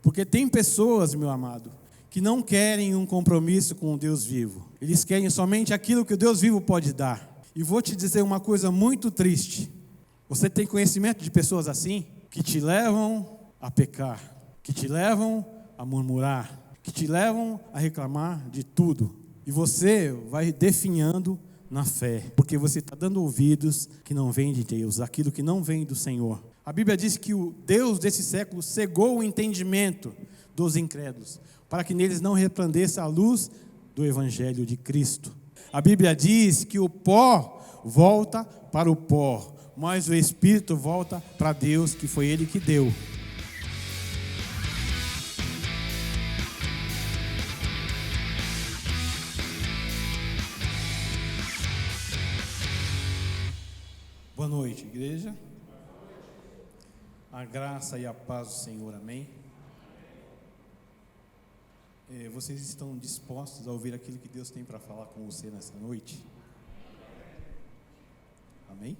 Porque tem pessoas, meu amado, que não querem um compromisso com o Deus vivo. Eles querem somente aquilo que o Deus vivo pode dar. E vou te dizer uma coisa muito triste. Você tem conhecimento de pessoas assim? Que te levam a pecar, que te levam a murmurar, que te levam a reclamar de tudo. E você vai definhando na fé, porque você está dando ouvidos que não vêm de Deus, aquilo que não vem do Senhor. A Bíblia diz que o Deus desse século cegou o entendimento dos incrédulos, para que neles não resplandeça a luz do Evangelho de Cristo. A Bíblia diz que o pó volta para o pó, mas o Espírito volta para Deus, que foi Ele que deu. Boa noite, igreja. A graça e a paz do Senhor, amém? Vocês estão dispostos a ouvir aquilo que Deus tem para falar com você nessa noite? Amém?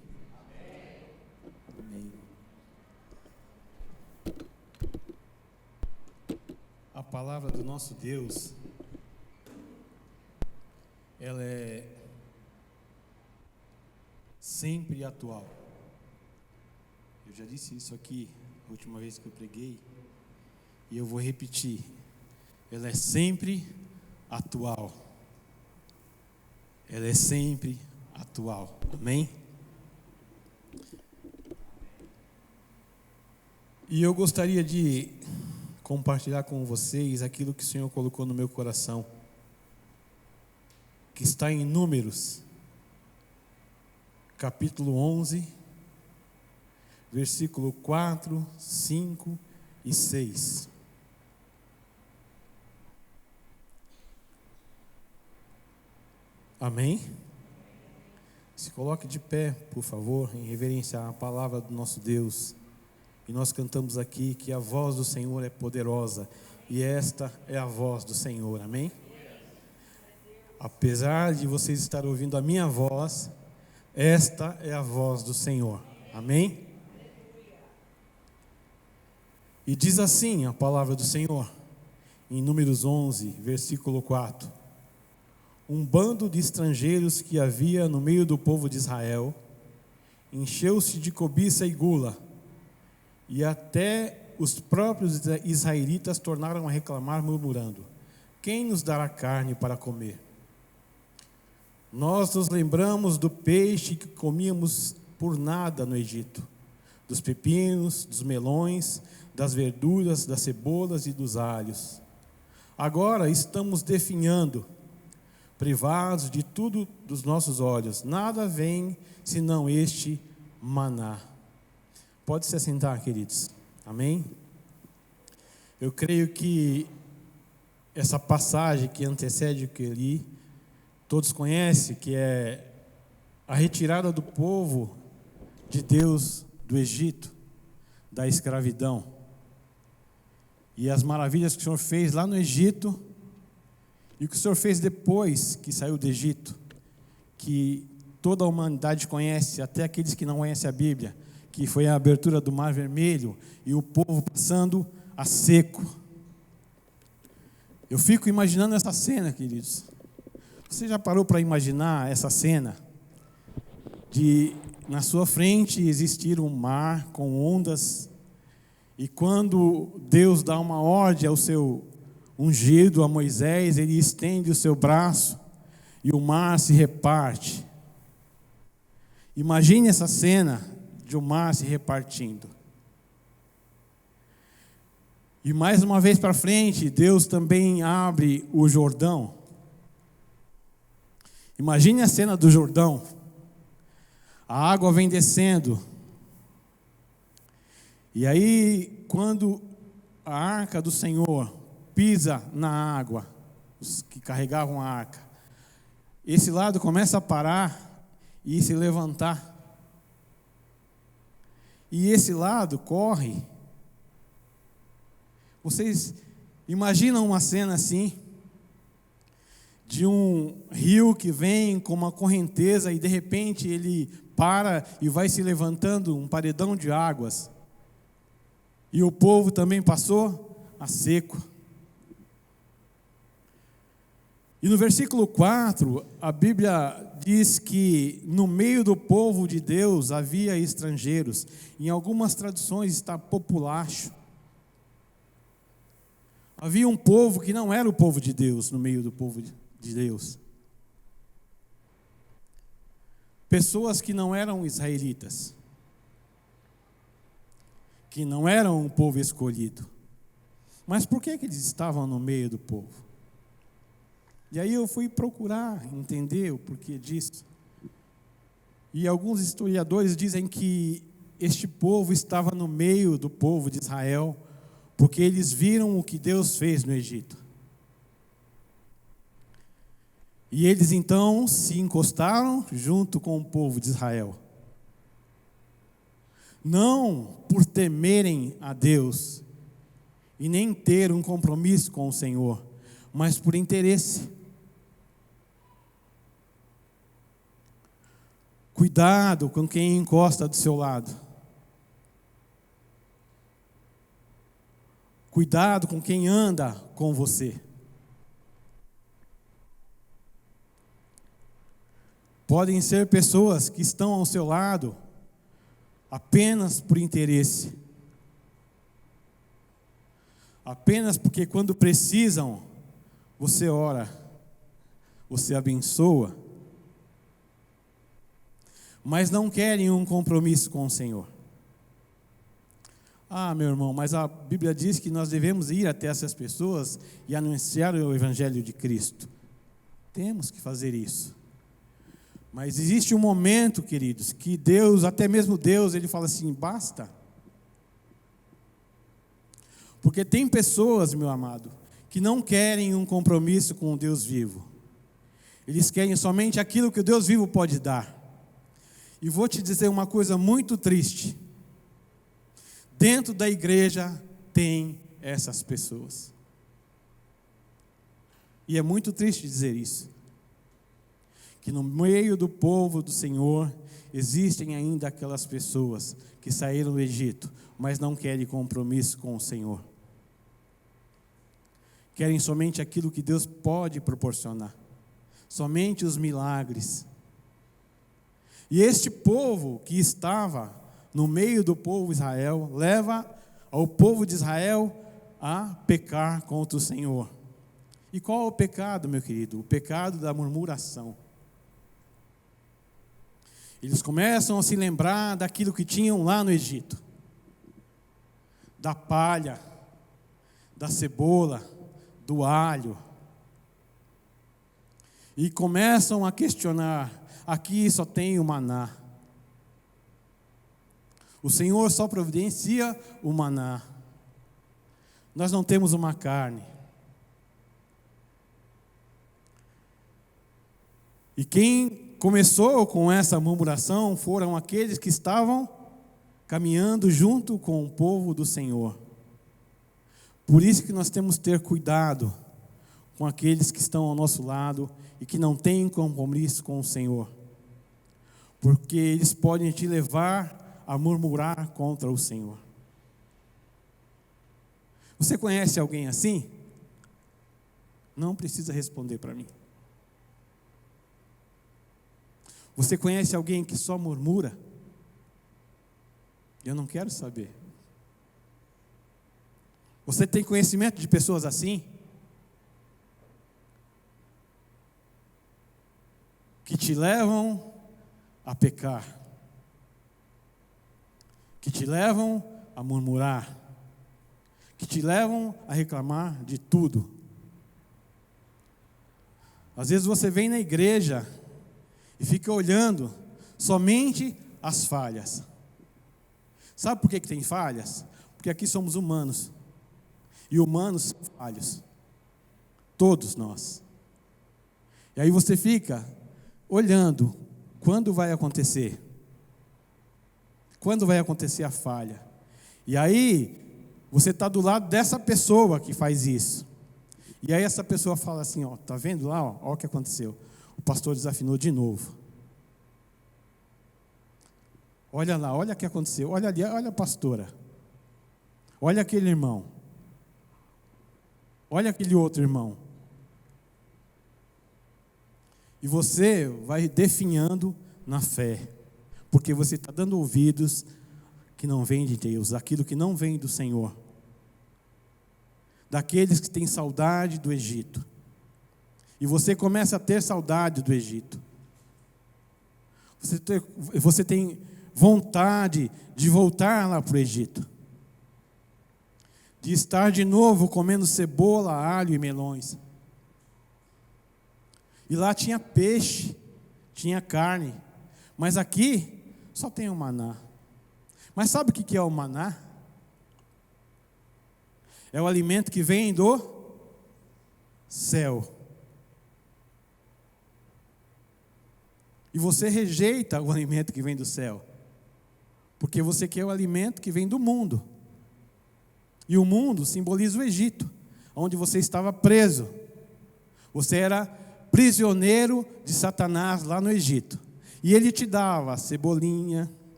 Amém. A palavra do nosso Deus, ela é sempre atual. Eu já disse isso aqui a última vez que eu preguei, e eu vou repetir. Ela é sempre atual. Ela é sempre atual. Amém? E eu gostaria de compartilhar com vocês aquilo que o Senhor colocou no meu coração, que está em Números, capítulo 11, versículo 4, 5 e 6. Amém? Se coloque de pé, por favor, em reverência à palavra do nosso Deus. E nós cantamos aqui que a voz do Senhor é poderosa, e esta é a voz do Senhor. Amém? Apesar de vocês estarem ouvindo a minha voz, esta é a voz do Senhor. Amém? E diz assim a palavra do Senhor, em Números 11, versículo 4. Um bando de estrangeiros que havia no meio do povo de Israel encheu-se de cobiça e gula, e até os próprios israelitas tornaram a reclamar, murmurando: quem nos dará carne para comer? Nós nos lembramos do peixe que comíamos por nada no Egito, dos pepinos, dos melões, das verduras, das cebolas e dos alhos. Agora estamos definhando, privados de tudo dos nossos olhos. Nada vem senão este maná. Pode se assentar, queridos. Amém? Eu creio que essa passagem que antecede o que eu li, todos conhecem, que é a retirada do povo de Deus do Egito, da escravidão. E as maravilhas que o Senhor fez lá no Egito, e o que o Senhor fez depois que saiu do Egito, que toda a humanidade conhece, até aqueles que não conhecem a Bíblia, que foi a abertura do Mar Vermelho e o povo passando a seco. Eu fico imaginando essa cena, queridos. Você já parou para imaginar essa cena? De na sua frente existir um mar com ondas, e quando Deus dá uma ordem ao seu ungido, a Moisés, ele estende o seu braço e o mar se reparte. Imagine essa cena de o mar se repartindo. E mais uma vez para frente, Deus também abre o Jordão. Imagine a cena do Jordão. A água vem descendo. E aí, quando a arca do Senhor pisa na água, os que carregavam a arca, esse lado começa a parar e se levantar. E esse lado corre. Vocês imaginam uma cena assim? De um rio que vem com uma correnteza e de repente ele para e vai se levantando um paredão de águas. E o povo também passou a seco. E no versículo 4, a Bíblia diz que no meio do povo de Deus havia estrangeiros. Em algumas traduções está populacho. Havia um povo que não era o povo de Deus no meio do povo de Deus. Pessoas que não eram israelitas, que não eram um povo escolhido. Mas por que eles estavam no meio do povo? E aí eu fui procurar entender o porquê disso. E alguns historiadores dizem que este povo estava no meio do povo de Israel, porque eles viram o que Deus fez no Egito. E eles então se encostaram junto com o povo de Israel. Não por temerem a Deus e nem ter um compromisso com o Senhor, mas por interesse. Cuidado com quem encosta do seu lado. Cuidado com quem anda com você. Podem ser pessoas que estão ao seu lado apenas por interesse. Apenas porque quando precisam, você ora, você abençoa, mas não querem um compromisso com o Senhor. Ah, meu irmão, mas a Bíblia diz que nós devemos ir até essas pessoas e anunciar o Evangelho de Cristo. Temos que fazer isso. Mas existe um momento, queridos, que Deus, até mesmo Deus, Ele fala assim, basta. Porque tem pessoas, meu amado, que não querem um compromisso com o Deus vivo. Eles querem somente aquilo que o Deus vivo pode dar. E vou te dizer uma coisa muito triste. Dentro da igreja tem essas pessoas. E é muito triste dizer isso. Que no meio do povo do Senhor existem ainda aquelas pessoas que saíram do Egito, mas não querem compromisso com o Senhor. Querem somente aquilo que Deus pode proporcionar. Somente os milagres. E este povo que estava no meio do povo de Israel, leva ao povo de Israel a pecar contra o Senhor. E qual é o pecado, meu querido? O pecado da murmuração. Eles começam a se lembrar daquilo que tinham lá no Egito. Da palha, da cebola, do alho. E começam a questionar, aqui só tem o maná. O Senhor só providencia o maná. Nós não temos uma carne. E quem começou com essa murmuração foram aqueles que estavam caminhando junto com o povo do Senhor. Por isso que nós temos que ter cuidado com aqueles que estão ao nosso lado e que não têm compromisso com o Senhor. Porque eles podem te levar a murmurar contra o Senhor. Você conhece alguém assim? Não precisa responder para mim. Você conhece alguém que só murmura? Eu não quero saber. Você tem conhecimento de pessoas assim? Que te levam a pecar. Que te levam a murmurar. Que te levam a reclamar de tudo. Às vezes você vem na igreja e fica olhando somente as falhas. Sabe por que tem falhas? Porque aqui somos humanos. E humanos são falhos. Todos nós. E aí você fica olhando. Quando vai acontecer? Quando vai acontecer a falha? E aí, você está do lado dessa pessoa que faz isso. E aí essa pessoa fala assim, ó, tá vendo lá, ó o que aconteceu. O pastor desafinou de novo. Olha lá, olha o que aconteceu. Olha ali, olha a pastora. Olha aquele irmão. Olha aquele outro irmão. E você vai definhando na fé, porque você está dando ouvidos que não vêm de Deus, aquilo que não vem do Senhor. Daqueles que têm saudade do Egito. E você começa a ter saudade do Egito. Você tem vontade de voltar lá para o Egito. De estar de novo comendo cebola, alho e melões. E lá tinha peixe, tinha carne. Mas aqui só tem o maná. Mas sabe o que é o maná? É o alimento que vem do céu. E você rejeita o alimento que vem do céu. Porque você quer o alimento que vem do mundo. E o mundo simboliza o Egito, onde você estava preso. Você era prisioneiro de Satanás lá no Egito. E ele te dava cebolinha,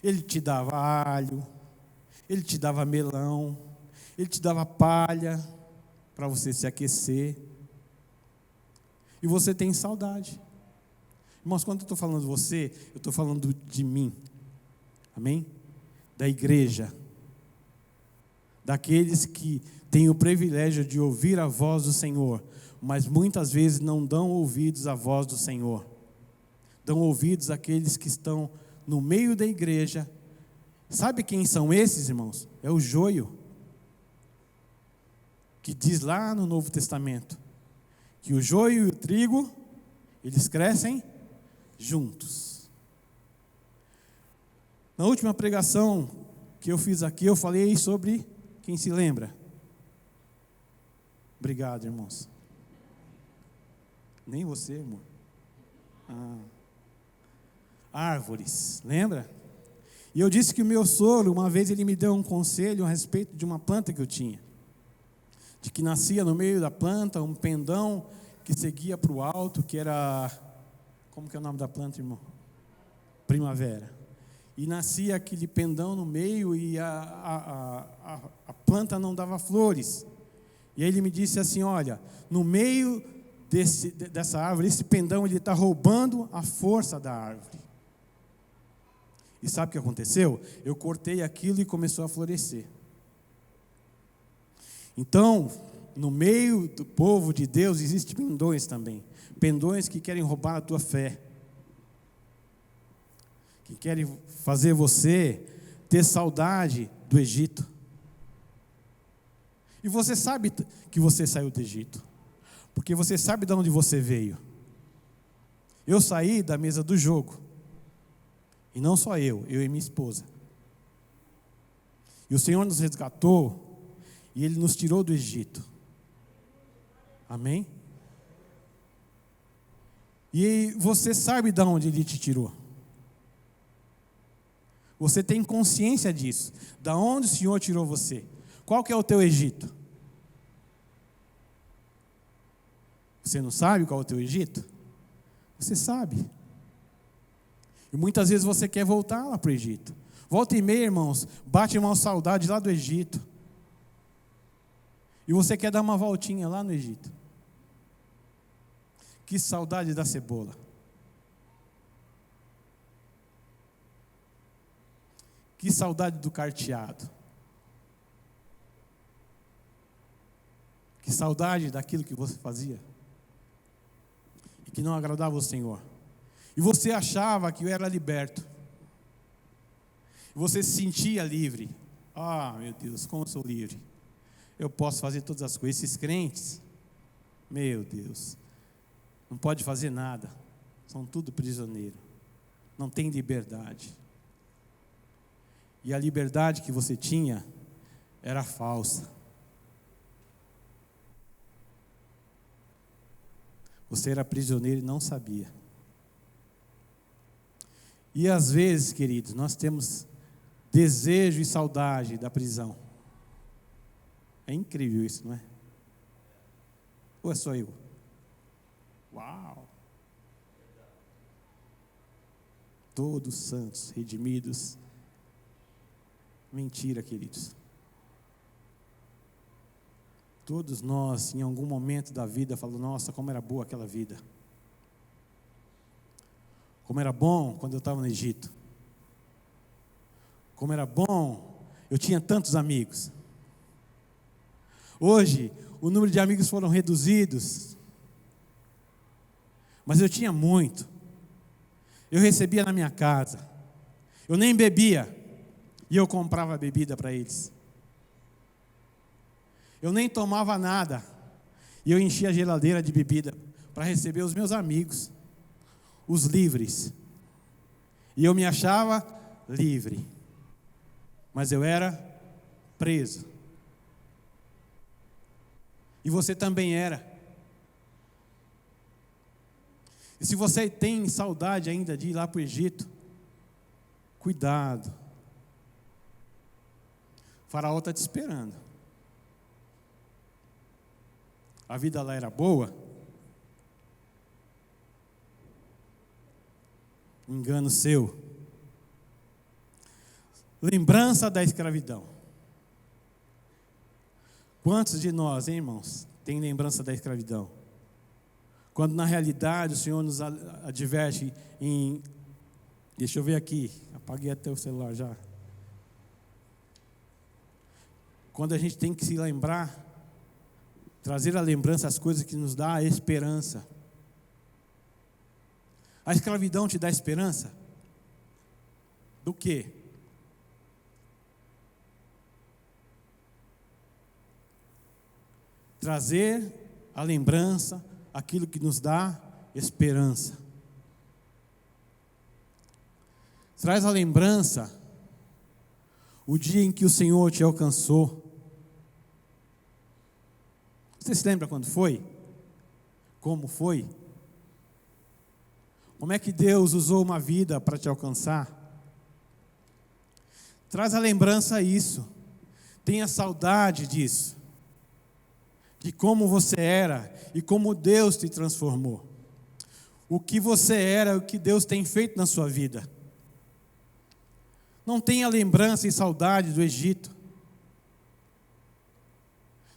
ele te dava alho, ele te dava melão, ele te dava palha para você se aquecer. E você tem saudade. Irmãos, quando eu estou falando de você, eu estou falando de mim. Amém? Da igreja. Daqueles que têm o privilégio de ouvir a voz do Senhor, mas muitas vezes não dão ouvidos à voz do Senhor. Dão ouvidos àqueles que estão no meio da igreja. Sabe quem são esses, irmãos? É o joio. Que diz lá no Novo Testamento, que o joio e o trigo, eles crescem juntos. Na última pregação que eu fiz aqui, eu falei sobre, quem se lembra? Obrigado, irmãos. Nem você, irmão. Árvores, lembra? E eu disse que o meu sogro, uma vez ele me deu um conselho a respeito de uma planta que eu tinha. De que nascia no meio da planta um pendão que seguia para o alto, que era... Como que é o nome da planta, irmão? Primavera. E nascia aquele pendão no meio e a planta não dava flores. E aí ele me disse assim, olha, no meio dessa árvore, esse pendão ele está roubando a força da árvore. E sabe o que aconteceu? Eu cortei aquilo e começou a florescer. Então, no meio do povo de Deus, existem pendões também. Pendões que querem roubar a tua fé. Que querem fazer você ter saudade do Egito. E você sabe que você saiu do Egito. Porque você sabe de onde você veio. Eu saí da mesa do jogo. E não só eu e minha esposa. E o Senhor nos resgatou. E Ele nos tirou do Egito. Amém? E você sabe de onde Ele te tirou. Você tem consciência disso. Da onde o Senhor tirou você. Qual que é o teu Egito? Você não sabe qual é o teu Egito? Você sabe. E muitas vezes você quer voltar lá para o Egito. Volta e meia, irmãos, bate uma saudade lá do Egito. E você quer dar uma voltinha lá no Egito. Que saudade da cebola. Que saudade do carteado. Que saudade daquilo que você fazia. E que não agradava o Senhor. E você achava que eu era liberto. E você se sentia livre. Ah, meu Deus, como eu sou livre. Eu posso fazer todas as coisas. Esses crentes, meu Deus, não pode fazer nada. São tudo prisioneiro. Não tem liberdade. E a liberdade que você tinha era falsa. Você era prisioneiro e não sabia. E às vezes, queridos, nós temos desejo e saudade da prisão. É incrível isso, não é? Ou é só eu? Uau! Todos santos, redimidos. Mentira, queridos. Todos nós, em algum momento da vida, falamos: nossa, como era boa aquela vida. Como era bom quando eu estava no Egito. Como era bom, eu tinha tantos amigos. Hoje, o número de amigos foram reduzidos. Mas eu tinha muito. Eu recebia na minha casa. Eu nem bebia. E eu comprava bebida para eles. Eu nem tomava nada. E eu enchia a geladeira de bebida para receber os meus amigos, os livres. E eu me achava livre. Mas eu era preso. E você também era. E se você tem saudade ainda de ir lá para o Egito, cuidado. O faraó está te esperando. A vida lá era boa? Engano seu. Lembrança da escravidão. Quantos de nós, hein, irmãos, tem lembrança da escravidão? Quando na realidade o Senhor nos adverte em... Deixa eu ver aqui, apaguei até o celular já. Quando a gente tem que se lembrar, trazer à lembrança as coisas que nos dá a esperança. A escravidão te dá esperança? Do quê? Trazer à lembrança aquilo que nos dá esperança. Traz à lembrança o dia em que o Senhor te alcançou. Você se lembra quando foi? Como foi? Como é que Deus usou uma vida para te alcançar? Traz à lembrança isso. Tenha saudade disso. De como você era e como Deus te transformou. O que você era, o que Deus tem feito na sua vida. Não tenha lembrança e saudade do Egito.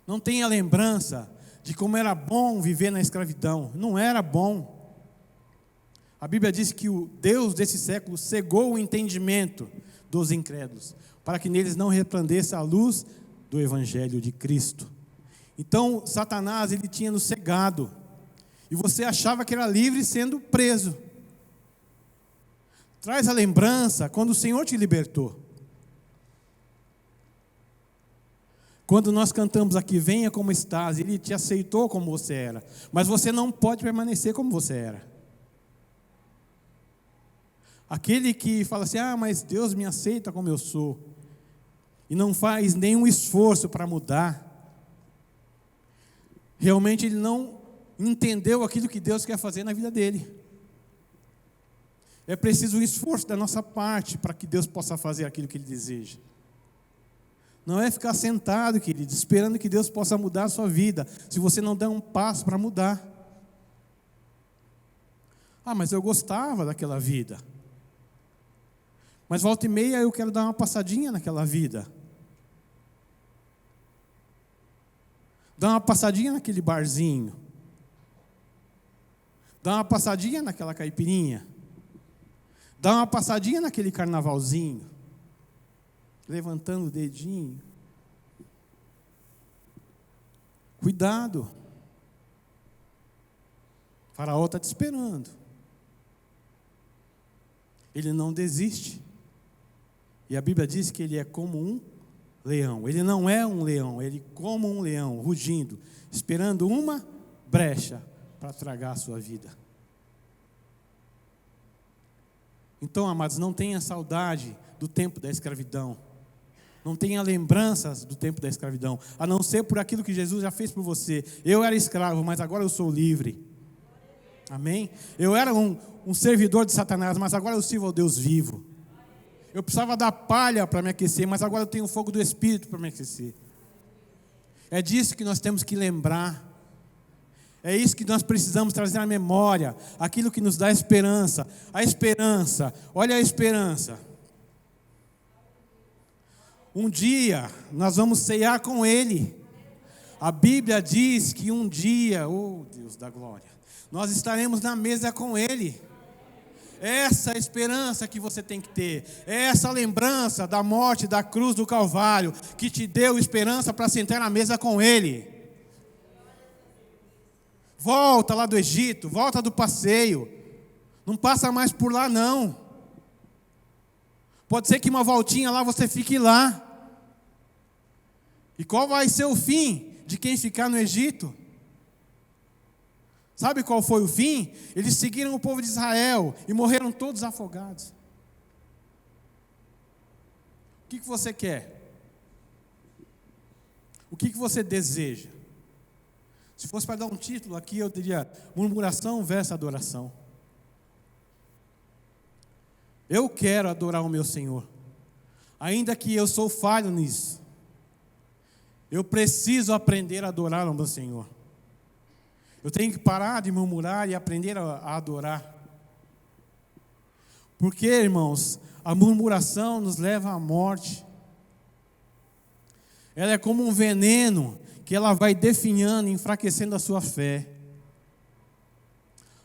Não tenha lembrança de como era bom viver na escravidão. Não era bom. A Bíblia diz que o Deus desse século cegou o entendimento dos incrédulos, para que neles não resplandeça a luz do Evangelho de Cristo. Então, Satanás, ele tinha nos cegado. E você achava que era livre sendo preso. Traz a lembrança quando o Senhor te libertou. Quando nós cantamos aqui, venha como estás, Ele te aceitou como você era. Mas você não pode permanecer como você era. Aquele que fala assim, mas Deus me aceita como eu sou. E não faz nenhum esforço para mudar. Realmente ele não entendeu aquilo que Deus quer fazer na vida dele. É preciso um esforço da nossa parte para que Deus possa fazer aquilo que Ele deseja. Não é ficar sentado, querido, esperando que Deus possa mudar a sua vida, se você não der um passo para mudar. Mas eu gostava daquela vida. Mas volta e meia eu quero dar uma passadinha naquela vida. Dar uma passadinha naquele barzinho. Dar uma passadinha naquela caipirinha. Dar uma passadinha naquele carnavalzinho. Levantando o dedinho. Cuidado. O faraó está te esperando. Ele não desiste. E a Bíblia diz que ele é como um leão. Ele não é um leão, ele é como um leão, rugindo, esperando uma brecha para tragar a sua vida. Então, amados, não tenha saudade do tempo da escravidão. Não tenha lembranças do tempo da escravidão, a não ser por aquilo que Jesus já fez por você. Eu era escravo, mas agora eu sou livre. Amém? Eu era um servidor de Satanás, mas agora eu sirvo ao Deus vivo. Eu precisava da palha para me aquecer, mas agora eu tenho o fogo do Espírito para me aquecer. É disso que nós temos que lembrar. É isso que nós precisamos trazer à memória, aquilo que nos dá esperança. A esperança, olha a esperança. Um dia nós vamos ceiar com Ele. A Bíblia diz que um dia, oh Deus da glória, nós estaremos na mesa com Ele. Essa é a esperança que você tem que ter. É essa lembrança da morte, da cruz do Calvário, que te deu esperança para sentar na mesa com Ele. Volta lá do Egito, volta do passeio. Não passa mais por lá não. Pode ser que uma voltinha lá você fique lá. E qual vai ser o fim de quem ficar no Egito? Sabe qual foi o fim? Eles seguiram o povo de Israel e morreram todos afogados. O que você quer? O que você deseja? Se fosse para dar um título aqui, eu diria murmuração versus adoração. Eu quero adorar o meu Senhor, ainda que eu sou falho nisso. Eu preciso aprender a adorar o meu Senhor. Eu tenho que parar de murmurar e aprender a adorar. Porque, irmãos, a murmuração nos leva à morte. Ela é como um veneno que ela vai definhando, enfraquecendo a sua fé.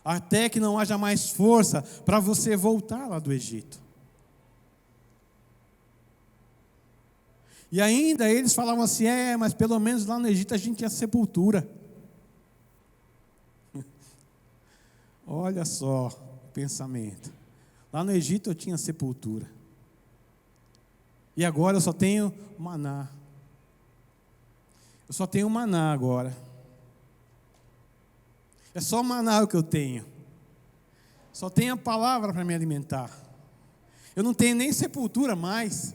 Até que não haja mais força para você voltar lá do Egito. E ainda eles falavam assim, mas pelo menos lá no Egito a gente tinha sepultura. Olha só o pensamento. Lá no Egito eu tinha sepultura. E agora eu só tenho maná. Eu só tenho maná agora. É só maná o que eu tenho. Só tenho a palavra para me alimentar. Eu não tenho nem sepultura mais.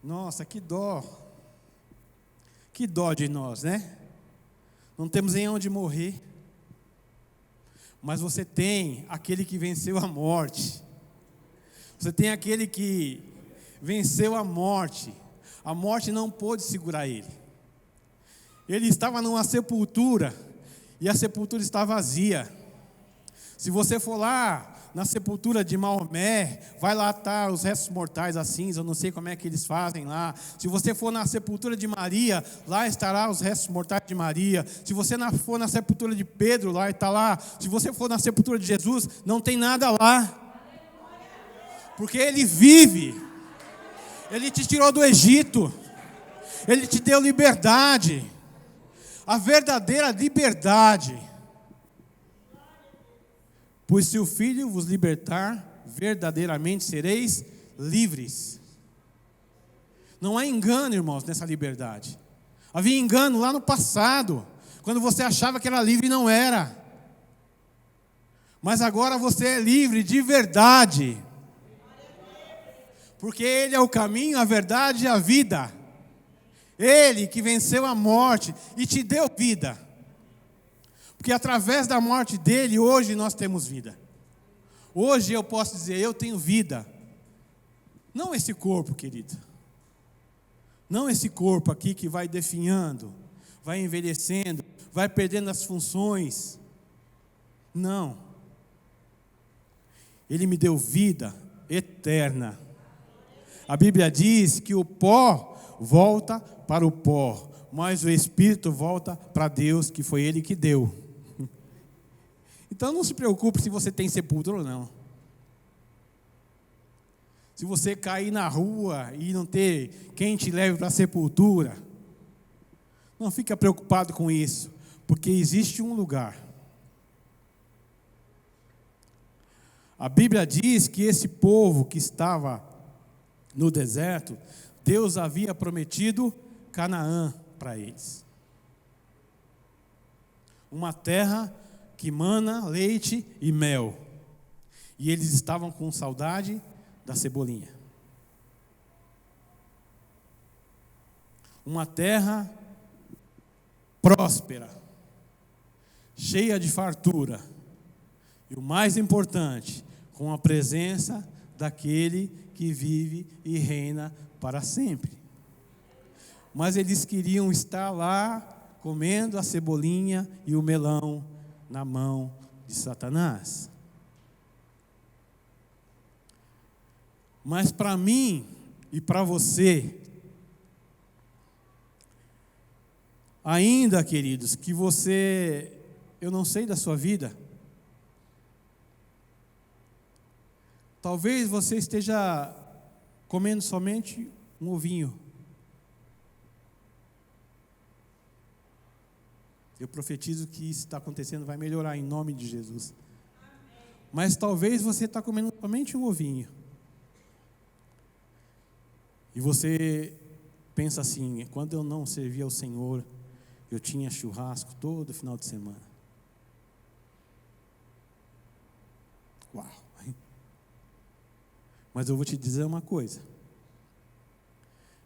Nossa, que dó. Que dó de nós, né? Não temos nem onde morrer. Mas você tem aquele que venceu a morte. Você tem aquele que venceu a morte. A morte não pôde segurar ele. Ele estava numa sepultura e a sepultura está vazia. Se você for lá na sepultura de Maomé, vai lá estar os restos mortais, as cinzas, eu não sei como é que eles fazem lá. Se você for na sepultura de Maria, lá estará os restos mortais de Maria. Se você for na sepultura de Pedro, lá está lá. Se você for na sepultura de Jesus, não tem nada lá. Porque Ele vive. Ele te tirou do Egito. Ele te deu liberdade. A verdadeira liberdade. Pois se o Filho vos libertar, verdadeiramente sereis livres. Não há engano, irmãos, nessa liberdade. Havia engano lá no passado, quando você achava que era livre e não era. Mas agora você é livre de verdade. Porque Ele é o caminho, a verdade e a vida. Ele que venceu a morte e te deu vida. Porque através da morte dele, hoje nós temos vida. Hoje eu posso dizer, eu tenho vida. Não esse corpo, querido. Não esse corpo aqui que vai definhando, vai envelhecendo, vai perdendo as funções. Não. Ele me deu vida eterna. A Bíblia diz que o pó volta para o pó, mas o Espírito volta para Deus, que foi Ele que deu. Então não se preocupe se você tem sepultura ou não. Se você cair na rua e não ter quem te leve para a sepultura, não fica preocupado com isso, porque existe um lugar. A Bíblia diz que esse povo que estava no deserto, Deus havia prometido Canaã para eles. Uma terra que mana leite e mel. E eles estavam com saudade da cebolinha. Uma terra próspera, cheia de fartura. E o mais importante, com a presença daquele que vive e reina para sempre. Mas eles queriam estar lá comendo a cebolinha e o melão na mão de Satanás. Mas para mim e para você, Ainda, queridos, que eu não sei da sua vida, talvez você esteja comendo somente um ovinho. Eu profetizo que isso está acontecendo, vai melhorar em nome de Jesus. Mas talvez você está comendo somente um ovinho. E você pensa assim: quando eu não servia ao Senhor, eu tinha churrasco todo final de semana. Uau! Mas eu vou te dizer uma coisa: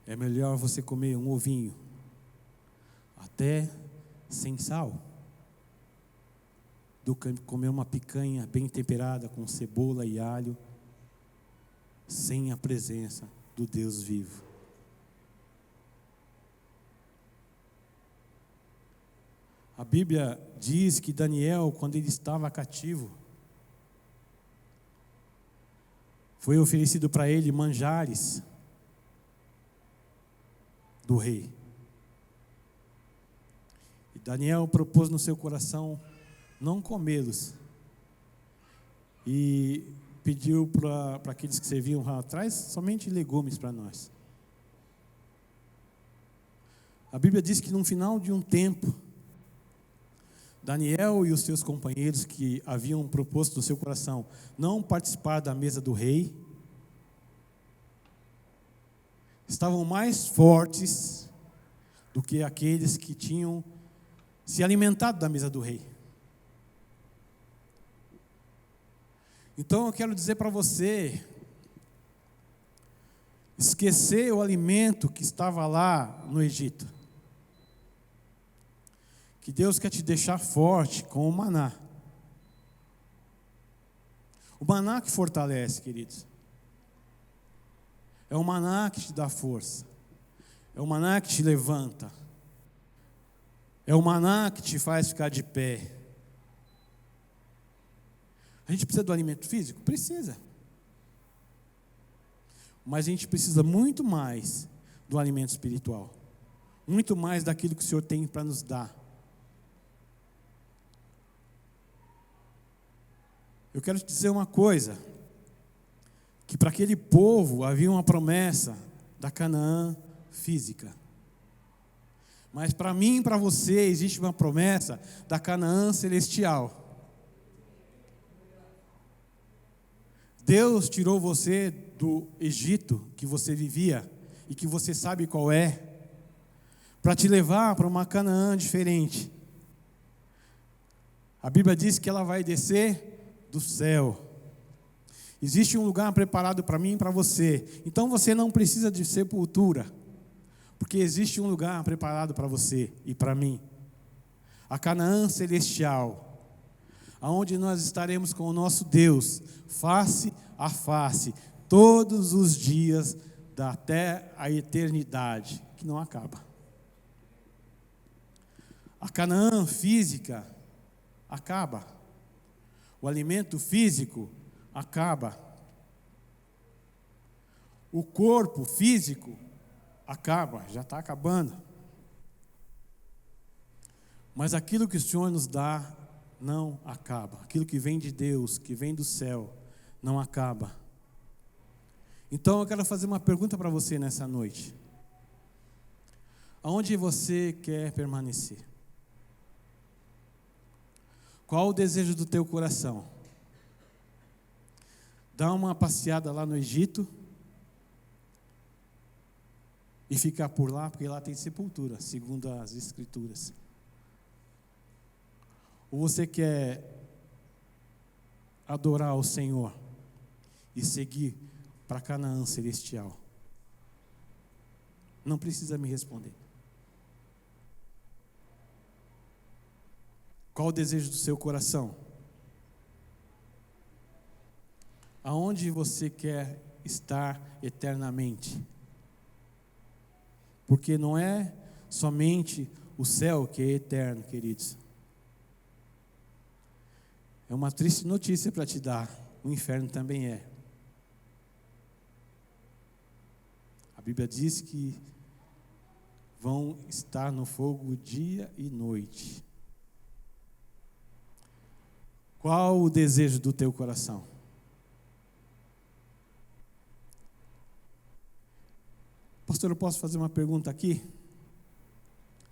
é melhor você comer um ovinho, até sem sal, do que comer uma picanha bem temperada com cebola e alho, sem a presença do Deus vivo. A Bíblia diz que Daniel, quando ele estava cativo, foi oferecido para ele manjares do rei. E Daniel propôs no seu coração não comê-los. E pediu para aqueles que serviam lá atrás somente legumes para nós. A Bíblia diz que no final de um tempo, Daniel e os seus companheiros que haviam proposto no seu coração não participar da mesa do rei, estavam mais fortes do que aqueles que tinham se alimentado da mesa do rei. Então eu quero dizer para você, esquecer o alimento que estava lá no Egito. Que Deus quer te deixar forte com o maná. O maná que fortalece, queridos. É o maná que te dá força. É o maná que te levanta. É o maná que te faz ficar de pé. A gente precisa do alimento físico? Precisa. Mas a gente precisa muito mais do alimento espiritual. Muito mais daquilo que o Senhor tem para nos dar. Eu quero te dizer uma coisa, que para aquele povo havia uma promessa da Canaã física. Mas para mim e para você existe uma promessa da Canaã celestial. Deus tirou você do Egito que você vivia e que você sabe qual é, para te levar para uma Canaã diferente. A Bíblia diz que ela vai descer do céu. Existe um lugar preparado para mim e para você. Então você não precisa de sepultura, porque existe um lugar preparado para você e para mim. A Canaã celestial, aonde nós estaremos com o nosso Deus, face a face, todos os dias, até a eternidade, que não acaba. A Canaã física acaba. O alimento físico acaba. O corpo físico acaba, já está acabando. Mas aquilo que o Senhor nos dá não acaba. Aquilo que vem de Deus, que vem do céu, não acaba. Então eu quero fazer uma pergunta para você nessa noite. Aonde você quer permanecer? Qual o desejo do teu coração? Dar uma passeada lá no Egito e ficar por lá, porque lá tem sepultura, segundo as Escrituras. Ou você quer adorar o Senhor e seguir para Canaã celestial? Não precisa me responder. Qual o desejo do seu coração? Aonde você quer estar eternamente? Porque não é somente o céu que é eterno, queridos. É uma triste notícia para te dar. O inferno também é. A Bíblia diz que vão estar no fogo dia e noite. Qual o desejo do teu coração? Pastor, eu posso fazer uma pergunta aqui?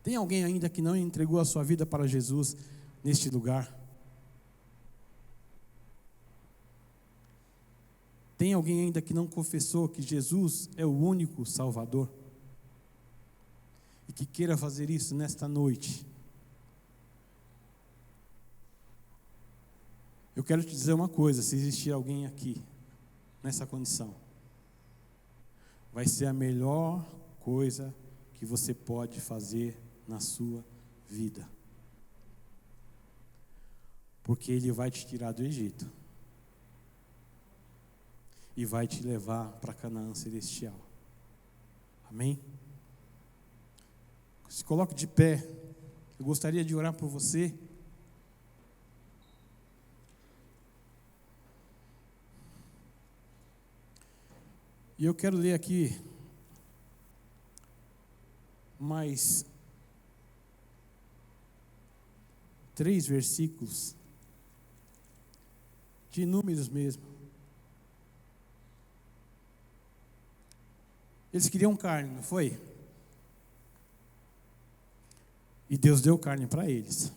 Tem alguém ainda que não entregou a sua vida para Jesus neste lugar? Tem alguém ainda que não confessou que Jesus é o único Salvador? E que queira fazer isso nesta noite? Eu quero te dizer uma coisa: se existir alguém aqui, nessa condição, vai ser a melhor coisa que você pode fazer na sua vida. Porque Ele vai te tirar do Egito e vai te levar para Canaã celestial. Amém? Se coloque de pé. Eu gostaria de orar por você. E eu quero ler aqui mais 3 versículos de Números mesmo. Eles queriam carne, não foi? E Deus deu carne para eles.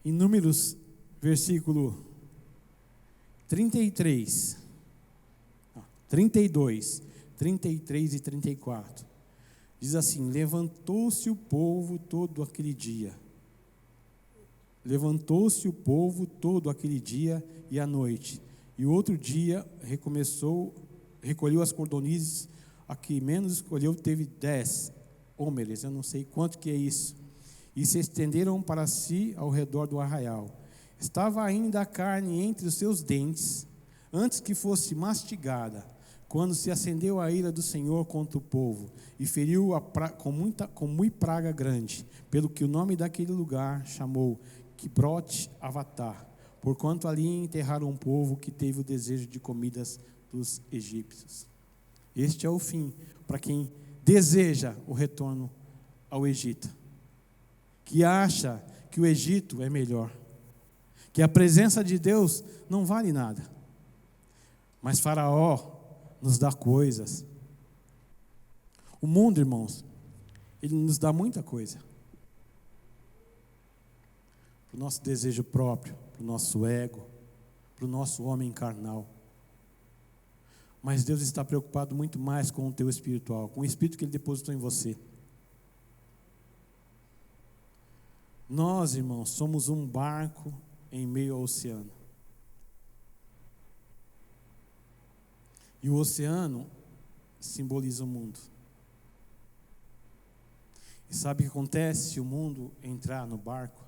Em Números, versículo 32, 33 e 34. Diz assim: levantou-se o povo todo aquele dia. Levantou-se o povo todo aquele dia e à noite. E outro dia recolheu as cordonizes. A que menos escolheu teve 10 hómeres, eu não sei quanto que é isso. E se estenderam para si ao redor do arraial. Estava ainda a carne entre os seus dentes, antes que fosse mastigada, quando se acendeu a ira do Senhor contra o povo, e feriu com muito praga grande, pelo que o nome daquele lugar chamou Quibrote Avatar, porquanto ali enterraram um povo que teve o desejo de comidas dos egípcios. Este é o fim para quem deseja o retorno ao Egito, que acha que o Egito é melhor, que a presença de Deus não vale nada. Mas Faraó nos dá coisas. O mundo, irmãos, ele nos dá muita coisa. Para o nosso desejo próprio, para o nosso ego, para o nosso homem carnal. Mas Deus está preocupado muito mais com o teu espiritual, com o espírito que Ele depositou em você. Nós, irmãos, somos um barco em meio ao oceano. E o oceano simboliza o mundo. E sabe o que acontece se o mundo entrar no barco?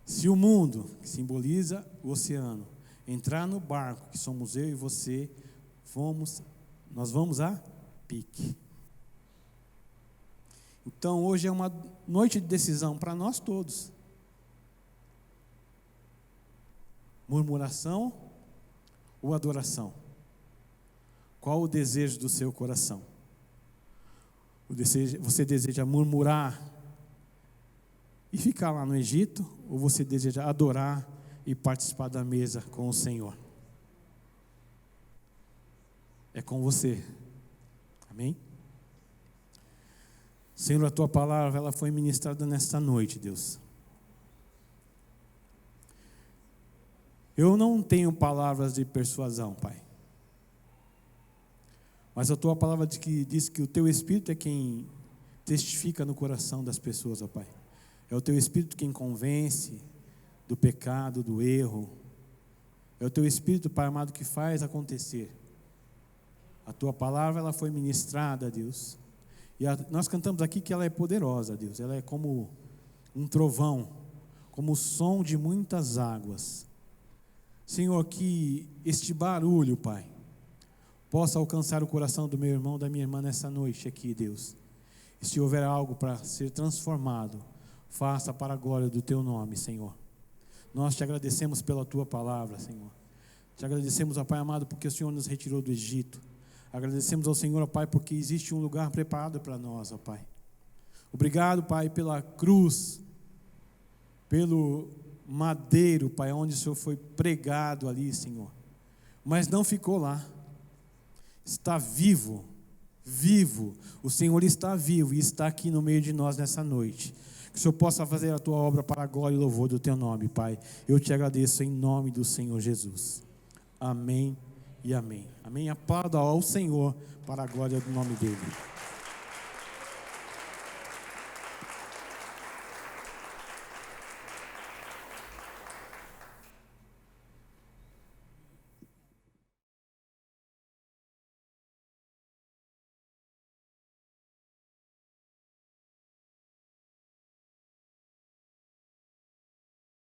Se o mundo, que simboliza o oceano, entrar no barco, que somos eu e você, nós vamos a pique. Então hoje é uma noite de decisão para nós todos. Murmuração ou adoração? Qual o desejo do seu coração? Você deseja murmurar e ficar lá no Egito, ou você deseja adorar e participar da mesa com o Senhor? É com você. Amém? Senhor, a Tua palavra, ela foi ministrada nesta noite, Deus. Eu não tenho palavras de persuasão, Pai. Mas a Tua palavra diz que o Teu Espírito é quem testifica no coração das pessoas, ó Pai. É o Teu Espírito quem convence do pecado, do erro. É o Teu Espírito, Pai amado, que faz acontecer. A Tua palavra, ela foi ministrada, Deus. E nós cantamos aqui que ela é poderosa, Deus. Ela é como um trovão, como o som de muitas águas. Senhor, que este barulho, Pai, possa alcançar o coração do meu irmão, da minha irmã nessa noite aqui, Deus. E se houver algo para ser transformado, faça para a glória do Teu nome, Senhor. Nós te agradecemos pela tua palavra, Senhor. Te agradecemos, ó Pai amado, porque o Senhor nos retirou do Egito. Agradecemos ao Senhor, ó Pai, porque existe um lugar preparado para nós, ó Pai. Obrigado, Pai, pela cruz, pelo madeiro, Pai, onde o Senhor foi pregado ali, Senhor. Mas não ficou lá. Está vivo, vivo. O Senhor está vivo e está aqui no meio de nós nessa noite. Que o Senhor possa fazer a tua obra para a glória e louvor do teu nome, Pai. Eu te agradeço em nome do Senhor Jesus. Amém e amém. Amém. Aplauda ao Senhor para a glória do nome dele.